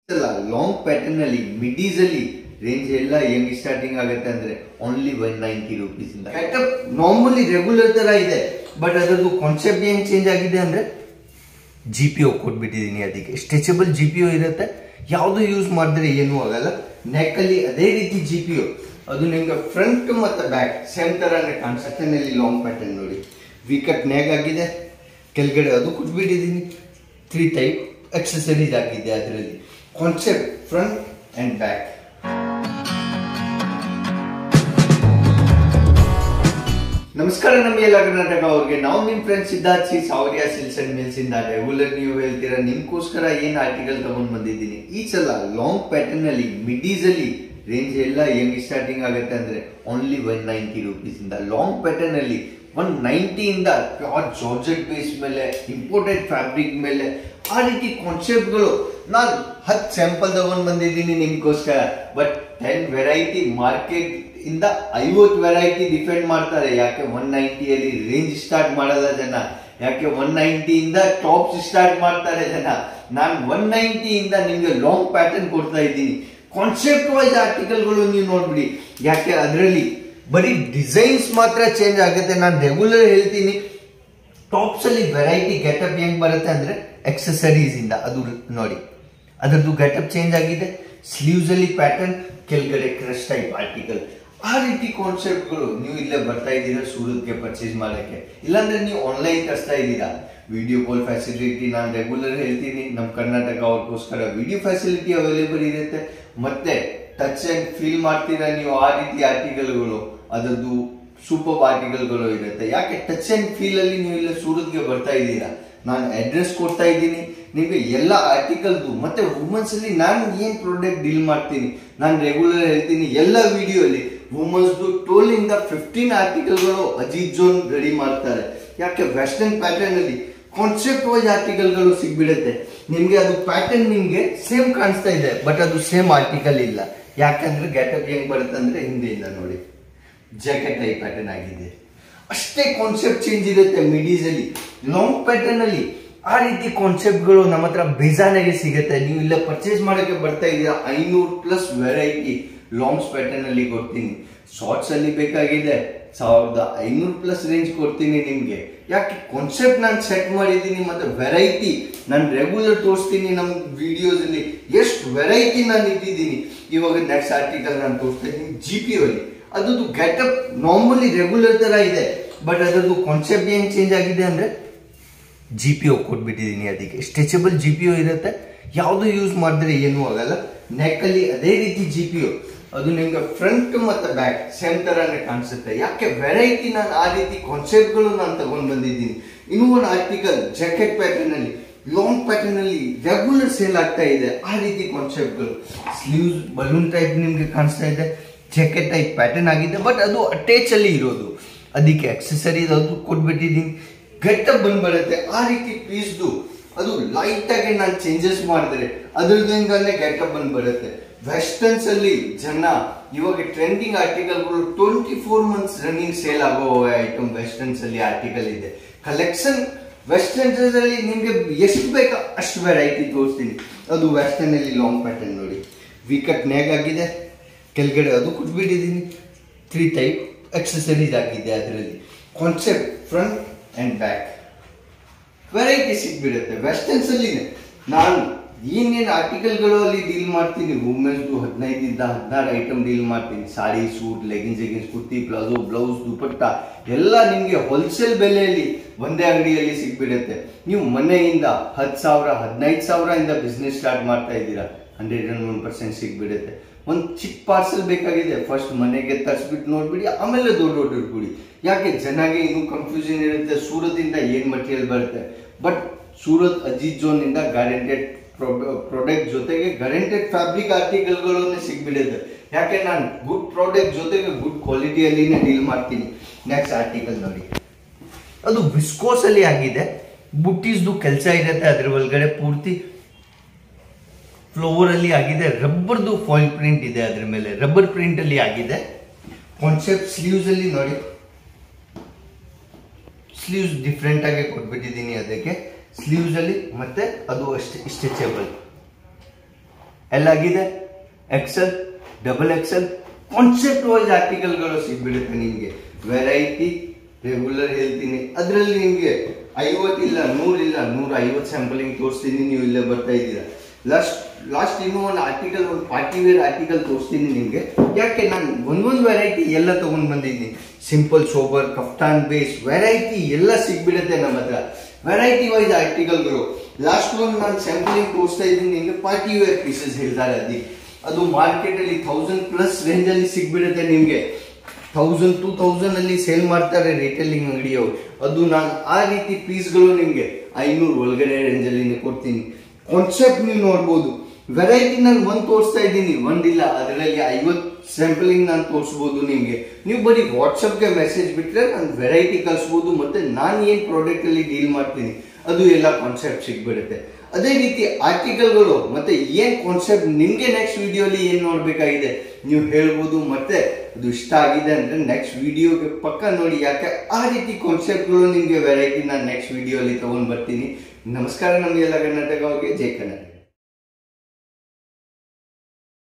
Long pattern ಅಲ್ಲಿ midis ಅಲ್ಲಿ range ಎಲ್ಲ ಹೆಂಗ್ ಸ್ಟಾರ್ಟಿಂಗ್ ಆಗುತ್ತೆ ಅಂದ್ರೆ ಓನ್ಲಿ 190 ರೂಪೀಸ್ ಇಂದ. ಪ್ಯಾಟರ್ನ್ ನಾರ್ಮಲಿ ರೆಗ್ಯುಲರ್ ತರ ಇದೆ, ಬಟ್ ಅದರದ್ದು ಕಾನ್ಸೆಪ್ಟ್ ಹೆಂಗ್ ಚೇಂಜ್ ಆಗಿದೆ ಅಂದ್ರೆ GPO ಕೊಟ್ಬಿಟ್ಟಿದೀನಿ. ಅದಕ್ಕೆ ಸ್ಟ್ರೆಚಬಲ್ GPO ಇರುತ್ತೆ, ಯಾವುದು ಯೂಸ್ ಮಾಡಿದ್ರೆ ಏನೂ ಆಗಲ್ಲ. ನೆಕ್ ಅಲ್ಲಿ ಅದೇ ರೀತಿ GPO, ಅದು ನಿಮ್ಗೆ ಫ್ರಂಟ್ ಮತ್ತೆ ಬ್ಯಾಕ್ ಸೇಮ್ ತರಾನೇ ಕಾನ್ಸೆಪ್ಟ್ ನಲ್ಲಿ ಲಾಂಗ್ ಪ್ಯಾಟರ್ನ್ ನೋಡಿ. ವಿ ಕಟ್ ನೆಕ್ ಆಗಿದೆ, ಕೆಳಗಡೆ ಅದು ಕೊಟ್ಬಿಟ್ಟಿದೀನಿ. 3 ಟೈಪ್ ಎಕ್ಸೆಸರೀಸ್ ಆಗಿದೆ ಅದರಲ್ಲಿ. Concept front and back. ನಮಸ್ಕಾರ ನಮ್ಮ ಎಲ್ಲ ಕರ್ನಾಟಕ ಅವ್ರಿಗೆ. ನಾವು ನಿಮ್ friends Siddharth C Sawariya silks and mills ಇಂದ ರೆಗ್ಯುಲರ್ ನೀವು ಹೇಳ್ತೀರಾ ನಿಮ್ಗೋಸ್ಕರ ಏನ್ ಆರ್ಟಿಕಲ್ ತಗೊಂಡ್ ಬಂದಿದ್ದೀನಿ. ಈ ಸಲ ಲಾಂಗ್ ಪ್ಯಾಟರ್ನ್ ಅಲ್ಲಿ ಮಿಡೀಸ್ ಅಲ್ಲಿ ರೇಂಜ್ ಎಲ್ಲ ಹೆಂಗ್ ಸ್ಟಾರ್ಟಿಂಗ್ ಆಗುತ್ತೆ ಅಂದ್ರೆ ಓನ್ಲಿ 190 ರೂಪೀಸ್ ಇಂದ. ಲಾಂಗ್ ಪ್ಯಾಟರ್ನ್ ಅಲ್ಲಿ 190 ಇಂದ ಪ್ಯೂರ್ ಜಾರ್ಜೆಟ್ ಬೇಸ್ ಮೇಲೆ ಇಂಪೋರ್ಟೆಡ್ ಫ್ಯಾಬ್ರಿಕ್ ಮೇಲೆ ಆ ರೀತಿ ಕಾನ್ಸೆಪ್ಟ್ ಗಳು ನಾನು 10 ಸ್ಯಾಂಪಲ್ ತಗೊಂಡ್ ಬಂದಿದ್ದೀನಿ ನಿಮ್ಗೋಸ್ಕರ. ಬಟ್ 10 ವೆರೈಟಿ ಮಾರ್ಕೆಟ್ ಇಂದ 50 ವೆರೈಟಿ ಡಿಫೆಂಡ್ ಮಾಡ್ತಾರೆ. ಯಾಕೆ 190 ಅಲ್ಲಿ ರೇಂಜ್ ಸ್ಟಾರ್ಟ್ ಮಾಡಲ್ಲ ಜನ, ಯಾಕೆ 190 ಇಂದ ಟಾಪ್ಸ್ ಸ್ಟಾರ್ಟ್ ಮಾಡ್ತಾರೆ ಜನ. ನಾನು 190 ಇಂದ ನಿಮ್ಗೆ ಲಾಂಗ್ ಪ್ಯಾಟರ್ನ್ ಕೊಡ್ತಾ ಇದ್ದೀನಿ. ಕಾನ್ಸೆಪ್ಟ್ ವೈಸ್ ಆರ್ಟಿಕಲ್ ಗಳು ನೀವು ನೋಡ್ಬಿಡಿ, ಯಾಕೆ ಅದರಲ್ಲಿ ಬರೀ ಡಿಸೈನ್ಸ್ ಮಾತ್ರ ಚೇಂಜ್ ಆಗುತ್ತೆ. ನಾನು ರೆಗ್ಯುಲರ್ ಹೇಳ್ತೀನಿ, ಟಾಪ್ಸ್ ಅಲ್ಲಿ ವೆರೈಟಿ ಗೆಟಪ್ ಹೆಂಗ್ ಬರುತ್ತೆ ಅಂದ್ರೆ ಎಕ್ಸೆಸರೀಸ್ ಇಂದ ಅದು ನೋಡಿ, ಅದರದ್ದು ಗೆಟಪ್ ಚೇಂಜ್ ಆಗಿದೆ. ಸ್ಲೀವ್ಸ್ ಅಲ್ಲಿ ಪ್ಯಾಟರ್ನ್, ಕೆಳಗಡೆ ಕ್ರಶ್ ಟೈಪ್ ಆರ್ಟಿಕಲ್, ಆ ರೀತಿ ಕಾನ್ಸೆಪ್ಟ್ ಗಳು ನೀವು ಇಲ್ಲೇ ಬರ್ತಾ ಇದ್ದೀರಾ ಸೂರತ್ಗೆ ಪರ್ಚೇಸ್ ಮಾಡಕ್ಕೆ. ಇಲ್ಲಾಂದ್ರೆ ನೀವು ಆನ್ಲೈನ್ ತರಿಸ್ತಾ ಇದ್ದೀರಾ. ವಿಡಿಯೋ ಕಾಲ್ ಫೆಸಿಲಿಟಿ ನಾನು ರೆಗ್ಯುಲರ್ ಹೇಳ್ತೀನಿ, ನಮ್ಮ ಕರ್ನಾಟಕ ಅವ್ರಿಗೋಸ್ಕರ ವಿಡಿಯೋ ಫೆಸಿಲಿಟಿ ಅವೈಲೇಬಲ್ ಇರುತ್ತೆ. ಮತ್ತೆ ಟಚ್ ಅಂಡ್ ಫೀಲ್ ಮಾಡ್ತೀರಾ ನೀವು ಆ ರೀತಿ ಆರ್ಟಿಕಲ್ಗಳು, ಅದರದ್ದು ಸೂಪರ್ ಆರ್ಟಿಕಲ್ಗಳು ಇರುತ್ತೆ. ಯಾಕೆ ಟಚ್ ಅಂಡ್ ಫೀಲ್ ಅಲ್ಲಿ ನೀವು ಇಲ್ಲ ಸೂರತ್ಗೆ ಬರ್ತಾ ಇದ್ದೀರಾ. ನಾನು ಅಡ್ರೆಸ್ ಕೊಡ್ತಾ ಇದ್ದೀನಿ ನಿಮಗೆ ಎಲ್ಲ ಆರ್ಟಿಕಲ್ದು. ಮತ್ತೆ ವುಮೆನ್ಸ್ ಅಲ್ಲಿ ನಾನು ಏನ್ ಪ್ರಾಡಕ್ಟ್ ಡೀಲ್ ಮಾಡ್ತೀನಿ ನಾನು ರೆಗ್ಯುಲರ್ ಹೇಳ್ತೀನಿ ಎಲ್ಲ ವಿಡಿಯೋ ಅಲ್ಲಿ. ವುಮೆನ್ಸ್ 12 ಇಂದ 15 ಆರ್ಟಿಕಲ್ಗಳು ಅಜಿತ್ ಜೋನ್ ರೆಡಿ ಮಾಡ್ತಾರೆ. ಯಾಕೆ ವೆಸ್ಟರ್ನ್ ಪ್ಯಾಟರ್ನ್ ಅಲ್ಲಿ ಕಾನ್ಸೆಪ್ಟ್ ವೈಸ್ ಆರ್ಟಿಕಲ್ಗಳು ಸಿಗ್ಬಿಡುತ್ತೆ ನಿಮ್ಗೆ. ಅದು ಪ್ಯಾಟರ್ನ್ ನಿಮ್ಗೆ ಸೇಮ್ ಕಾಣಿಸ್ತಾ ಇದೆ, ಬಟ್ ಅದು ಸೇಮ್ ಆರ್ಟಿಕಲ್ ಇಲ್ಲ. ಯಾಕಂದ್ರೆ ಗೆಟಪ್ ಹೆಂಗ್ ಬರುತ್ತೆ ಅಂದ್ರೆ ಹಿಂದೆಯಿಂದ ನೋಡಿ ಜಾಕೆಟ್ ಟೈಪ್ ಪ್ಯಾಟರ್ನ್ ಆಗಿದೆ. ಅಷ್ಟೇ ಕಾನ್ಸೆಪ್ಟ್ ಚೇಂಜ್ ಇರುತ್ತೆ ಮಿಡೀಸ್ ಅಲ್ಲಿ. ಲಾಂಗ್ ಪ್ಯಾಟರ್ನ್ ಅಲ್ಲಿ ಆ ರೀತಿ ಕಾನ್ಸೆಪ್ಟ್ ಗಳು ನಮ್ಮ ಹತ್ರ ಬೇಜಾನಾಗೆ ಸಿಗುತ್ತೆ. ನೀವು ಇಲ್ಲ ಪರ್ಚೇಸ್ ಮಾಡಕ್ಕೆ ಬರ್ತಾ ಇದೀರಾ, 500+ ವೆರೈಟಿ ಲಾಂಗ್ಸ್ ಪ್ಯಾಟರ್ನ್ ಅಲ್ಲಿ ಕೊಡ್ತೀನಿ. ಶಾರ್ಟ್ಸ್ ಅಲ್ಲಿ ಬೇಕಾಗಿದೆ 1500+ ರೇಂಜ್ ಕೊಡ್ತೀನಿ ನಿಮ್ಗೆ. ಯಾಕೆ ಕಾನ್ಸೆಪ್ಟ್ ನಾನು ಸೆಟ್ ಮಾಡಿದ್ದೀನಿ, ಮತ್ತೆ ವೆರೈಟಿ ನಾನು ರೆಗ್ಯುಲರ್ ತೋರಿಸ್ತೀನಿ ನಮ್ಮ ವಿಡಿಯೋಸ್ ಅಲ್ಲಿ. ಎಷ್ಟು ವೆರೈಟಿ ನಾನು ಇಟ್ಟಿದ್ದೀನಿ. ಇವಾಗ ನೆಕ್ಸ್ಟ್ ಆರ್ಟಿಕಲ್ ನಾನು ತೋರಿಸ್ತಾ ಇದ್ದೀನಿ GPO ಅಲ್ಲಿ. ಅದರದ್ದು ಗೆಟಪ್ ನಾರ್ಮಲಿ ರೆಗ್ಯುಲರ್ ತರ ಇದೆ, ಬಟ್ ಅದರದ್ದು ಕಾನ್ಸೆಪ್ಟ್ ಏನ್ ಚೇಂಜ್ ಆಗಿದೆ ಅಂದ್ರೆ GPO ಕೊಟ್ಬಿಟ್ಟಿದೀನಿ. ಅದಕ್ಕೆ ಸ್ಟ್ರೆಚಬಲ್ GPO ಇರುತ್ತೆ, ಯಾವುದು ಯೂಸ್ ಮಾಡಿದ್ರೆ ಏನೂ ಆಗಲ್ಲ. ನೆಕ್ ಅಲ್ಲಿ ಅದೇ ರೀತಿ GPO, ಅದು ನಿಮ್ಗೆ ಫ್ರಂಟ್ ಮತ್ತೆ ಬ್ಯಾಕ್ ಸೇಮ್ ತರಾನೇ ಕಾಣಿಸುತ್ತೆ. ಯಾಕೆ ವೆರೈಟಿ ನಾನು ಆ ರೀತಿ ಕಾನ್ಸೆಪ್ಟ್ ಗಳು ನಾನು ತಗೊಂಡ್ ಬಂದಿದ್ದೀನಿ. ಇನ್ನೂ ಒಂದು ಆರ್ಟಿಕಲ್ ಜಾಕೆಟ್ ಪ್ಯಾಟರ್ನ್ ಅಲ್ಲಿ ಲಾಂಗ್ ಪ್ಯಾಟರ್ನ್ ಅಲ್ಲಿ ರೆಗ್ಯುಲರ್ ಸೇಲ್ ಆಗ್ತಾ ಇದೆ. ಆ ರೀತಿ ಕಾನ್ಸೆಪ್ಟ್ ಗಳು ಸ್ಲೀವ್ಸ್ ಬಲೂನ್ ಟೈಪ್ ನಿಮ್ಗೆ ಕಾಣಿಸ್ತಾ ಇದೆ. ಜಾಕೆಟ್ ಟೈಪ್ ಪ್ಯಾಟರ್ನ್ ಆಗಿದೆ, ಬಟ್ ಅದು ಅಟ್ಯಾಚ್ ಅಲ್ಲಿ ಇರೋದು. ಅದಕ್ಕೆ ಅಕ್ಸೆಸರೀಸ್ ಅದು ಕೊಟ್ಬಿಟ್ಟಿದ್ದೀನಿ. ಗೆಟಪ್ ಬಂದ್ ಬರುತ್ತೆ ಆ ರೀತಿ ಪೀಸ್ದು. ಅದು ಲೈಟ್ ಆಗಿ ನಾನು ಚೇಂಜಸ್ ಮಾಡಿದ್ರೆ ಅದ್ರದಿಂದಲೇ ಗೆಟಪ್ ಬಂದ್ ಬರುತ್ತೆ. ವೆಸ್ಟರ್ನ್ಸ್ ಅಲ್ಲಿ ಜನ ಇವಾಗ ಟ್ರೆಂಡಿಂಗ್ ಆರ್ಟಿಕಲ್ಗಳು 24 ಮಂತ್ಸ್ ರನ್ನಿಂಗ್ ಸೇಲ್ ಆಗೋ ಐಟಮ್ ವೆಸ್ಟರ್ನ್ಸ್ ಅಲ್ಲಿ ಆರ್ಟಿಕಲ್ ಇದೆ. ಕಲೆಕ್ಷನ್ ವೆಸ್ಟರ್ನ್ಸ್ ಅಲ್ಲಿ ನಿಮ್ಗೆ ಎಷ್ಟು ಬೇಕಾ ಅಷ್ಟು ವೆರೈಟಿ ತೋರಿಸ್ತೀನಿ. ಅದು ವೆಸ್ಟರ್ನ್ ಅಲ್ಲಿ ಲಾಂಗ್ ಪ್ಯಾಟರ್ನ್ ನೋಡಿ, ವಿ ಕಟ್ ನೆಕ್ ಆಗಿದೆ, ಕೆಳಗಡೆ ಅದು ಕೊಟ್ಬಿಟ್ಟಿದ್ದೀನಿ. 3 ಟೈಪ್ ಎಕ್ಸೆಸರೀಸ್ ಆಗಿದೆ ಅದರಲ್ಲಿ. Concept front and back variety ಸಿಗ್ಬಿಡುತ್ತೆ. ವೆಸ್ಟರ್ನ್ಸ್ ಅಲ್ಲಿ ನಾನು ಏನೇನು ಆರ್ಟಿಕಲ್ಗಳು ಅಲ್ಲಿ ಡೀಲ್ ಮಾಡ್ತೀನಿ. ವುಮೆನ್ಸ್ 15 ಇಂದ 16 ಐಟಮ್ ಡೀಲ್ ಮಾಡ್ತೀನಿ. Sari, suit, leggings, kurti, palazzo, blouse, dupatta ಎಲ್ಲ ನಿಮ್ಗೆ ಹೋಲ್ಸೇಲ್ ಬೆಲೆಯಲ್ಲಿ ಒಂದೇ ಅಂಗಡಿಯಲ್ಲಿ ಸಿಗ್ಬಿಡುತ್ತೆ. ನೀವು ಮನೆಯಿಂದ 10,000 15,000 ಇಂದ ಬಿಸ್ನೆಸ್ ಸ್ಟಾರ್ಟ್ ಮಾಡ್ತಾ ಇದ್ದೀರಾ, 101% ಸಿಗ್ಬಿಡುತ್ತೆ. ಒಂದು ಚಿಕ್ಕ ಪಾರ್ಸಲ್ ಬೇಕಾಗಿದೆ, ಫಸ್ಟ್ ಮನೆಗೆ ತರಿಸ್ಬಿಟ್ಟು ನೋಡ್ಬಿಡಿ, ಆಮೇಲೆ ದೊಡ್ಡ ಕೊಡಿ. ಯಾಕೆ ಜನಗೆ ಇನ್ನೂ ಕನ್ಫ್ಯೂಷನ್ ಇರುತ್ತೆ ಸೂರತ್ ಏನ್ ಮಟೀರಿಯಲ್ ಬರುತ್ತೆ. ಬಟ್ ಸೂರತ್ ಅಜಿತ್ ಜೋನ್ ಇಂದ ಗ್ಯಾರಂಟೆಡ್ ಪ್ರಾಡಕ್ಟ್ ಜೊತೆಗೆ ಗ್ಯಾರಂಟೆಡ್ ಫ್ಯಾಬ್ರಿಕ್ ಆರ್ಟಿಕಲ್ಗಳು ಸಿಗ್ಬಿಡುತ್ತೆ. ಯಾಕೆ ನಾನು ಗುಡ್ ಪ್ರಾಡಕ್ಟ್ ಜೊತೆಗೆ ಗುಡ್ ಕ್ವಾಲಿಟಿಯಲ್ಲಿನೇ ಡೀಲ್ ಮಾಡ್ತೀನಿ. ನೆಕ್ಸ್ಟ್ ಆರ್ಟಿಕಲ್ ನೋಡಿ, ಅದು ವಿಸ್ಕೋಸ್ ಅಲ್ಲಿ ಆಗಿದೆ. ಬುಟ್ಟೀಸ್ದು ಕೆಲಸ ಇರುತ್ತೆ, ಅದ್ರ ಒಳಗಡೆ ಪೂರ್ತಿ ಫ್ಲೋರ್ ಅಲ್ಲಿ ಆಗಿದೆ. ರಬ್ಬರ್ದು ಫಾಯಿಲ್ ಪ್ರಿಂಟ್ ಇದೆ, ಅದ್ರ ಮೇಲೆ ರಬ್ಬರ್ ಪ್ರಿಂಟ್ ಅಲ್ಲಿ ಆಗಿದೆ. ಕಾನ್ಸೆಪ್ಟ್ ಸ್ಲೀವ್ಸ್ ಅಲ್ಲಿ ನೋಡಿ, ಸ್ಲೀವ್ಸ್ ಡಿಫ್ರೆಂಟ್ ಆಗಿ ಕೊಟ್ಬಿಟ್ಟಿದ್ದೀನಿ. ಅದಕ್ಕೆ ಸ್ಲೀವ್ಸ್ ಅಲ್ಲಿ ಮತ್ತೆ ಅದು ಅಷ್ಟೇ ಸ್ಟ್ರೆಚಬಲ್. ಎಲ್ಲಾಗಿದೆ excel, double excel, concept wise ಆರ್ಟಿಕಲ್ಗಳು ಸಿಗ್ಬಿಡುತ್ತೆ ನಿಮ್ಗೆ. ವೆರೈಟಿ ರೆಗ್ಯುಲರ್ ಹೇಳ್ತೀನಿ, ಅದರಲ್ಲಿ ನಿಮ್ಗೆ 50 ಇಲ್ಲ 100 ಇಲ್ಲ 150 ಸ್ಯಾಂಪಲಿಂಗ್ ತೋರಿಸ್ತೀನಿ. ನೀವು ಇಲ್ಲೇ ಬರ್ತಾ ಇದ್ದೀರಾ. ಲಾಸ್ಟ್ ಇನ್ನೂ ಒಂದು ಆರ್ಟಿಕಲ್, ಒಂದು ಪಾರ್ಟಿ ವೇರ್ ಆರ್ಟಿಕಲ್ ತೋರಿಸ್ತೀನಿ ನಿಮ್ಗೆ. ಯಾಕೆ ನಾನು ಒಂದೊಂದು ವೆರೈಟಿ ಎಲ್ಲ ತಗೊಂಡ್ ಬಂದಿದ್ದೀನಿ. Simple, sober, kaftan, base variety ಎಲ್ಲ ಸಿಗ್ಬಿಡುತ್ತೆ ನಮ್ಮ ಹತ್ರ. Variety wise ಆರ್ಟಿಕಲ್ಗಳು. ಲಾಸ್ಟ್ ಒಂದು ನಾನು ಸ್ಯಾಂಪಲಿಂಗ್ ತೋರಿಸ್ತಾ ಇದ್ದೀನಿ ನಿಮ್ಗೆ. ಪಾರ್ಟಿ ವೇರ್ ಪೀಸಸ್ ಹೇಳ್ತಾರೆ ಅದು ಮಾರ್ಕೆಟ್ ಅಲ್ಲಿ 1000+ ರೇಂಜ್ ಅಲ್ಲಿ ಸಿಗ್ಬಿಡುತ್ತೆ ನಿಮ್ಗೆ. 1000-2000 ಅಲ್ಲಿ ಸೇಲ್ ಮಾಡ್ತಾರೆ ರಿಟೇಲಿಂಗ್ ಅಂಗಡಿಯವರು. ಅದು ನಾನು ಆ ರೀತಿ ಪೀಸ್ಗಳು ನಿಮ್ಗೆ 500 ಒಳಗಡೆ ರೇಂಜ್ ಅಲ್ಲಿ ಕೊಡ್ತೀನಿ. ಕಾನ್ಸೆಪ್ಟ್ ನೀವು ನೋಡ್ಬೋದು. ವೆರೈಟಿ ನಾನು ಒಂದ್ ತೋರಿಸ್ತಾ ಇದ್ದೀನಿ, ಒಂದಿಲ್ಲ, ಅದರಲ್ಲಿ 50 ಸ್ಯಾಂಪಲಿಂಗ್ ನಾನು ತೋರಿಸ್ಬೋದು ನಿಮ್ಗೆ. ನೀವು ಬರೀ ವಾಟ್ಸಪ್ಗೆ ಮೆಸೇಜ್ ಬಿಟ್ರೆ ನಾನು ವೆರೈಟಿ ಕಳಿಸ್ಬೋದು. ಮತ್ತೆ ನಾನು ಏನ್ ಪ್ರಾಡಕ್ಟ್ ಅಲ್ಲಿ ಡೀಲ್ ಮಾಡ್ತೀನಿ ಅದು ಎಲ್ಲ ಕಾನ್ಸೆಪ್ಟ್ ಸಿಗ್ಬಿಡುತ್ತೆ. ಅದೇ ರೀತಿ ಆರ್ಟಿಕಲ್ಗಳು ಮತ್ತೆ ಏನ್ ಕಾನ್ಸೆಪ್ಟ್ ನಿಮ್ಗೆ ನೆಕ್ಸ್ಟ್ ವಿಡಿಯೋಲಿ ಏನ್ ನೋಡ್ಬೇಕಾಗಿದೆ ನೀವು ಹೇಳ್ಬೋದು. ಮತ್ತೆ ಅದು ಇಷ್ಟ ಆಗಿದೆ ಅಂದ್ರೆ ನೆಕ್ಸ್ಟ್ ವಿಡಿಯೋಗೆ ಪಕ್ಕ ನೋಡಿ. ಯಾಕೆ ಆ ರೀತಿ ಕಾನ್ಸೆಪ್ಟ್ಗಳು ನಿಮ್ಗೆ ವೆರೈಟಿ ನಾನು ನೆಕ್ಸ್ಟ್ ವಿಡಿಯೋಲಿ ತಗೊಂಡ್ ಬರ್ತೀನಿ. ನಮಸ್ಕಾರ ನಮಗೆಲ್ಲ ಕರ್ನಾಟಕ ಅವ್ರಿಗೆ. ಜೈ ಕನ್ನಡ.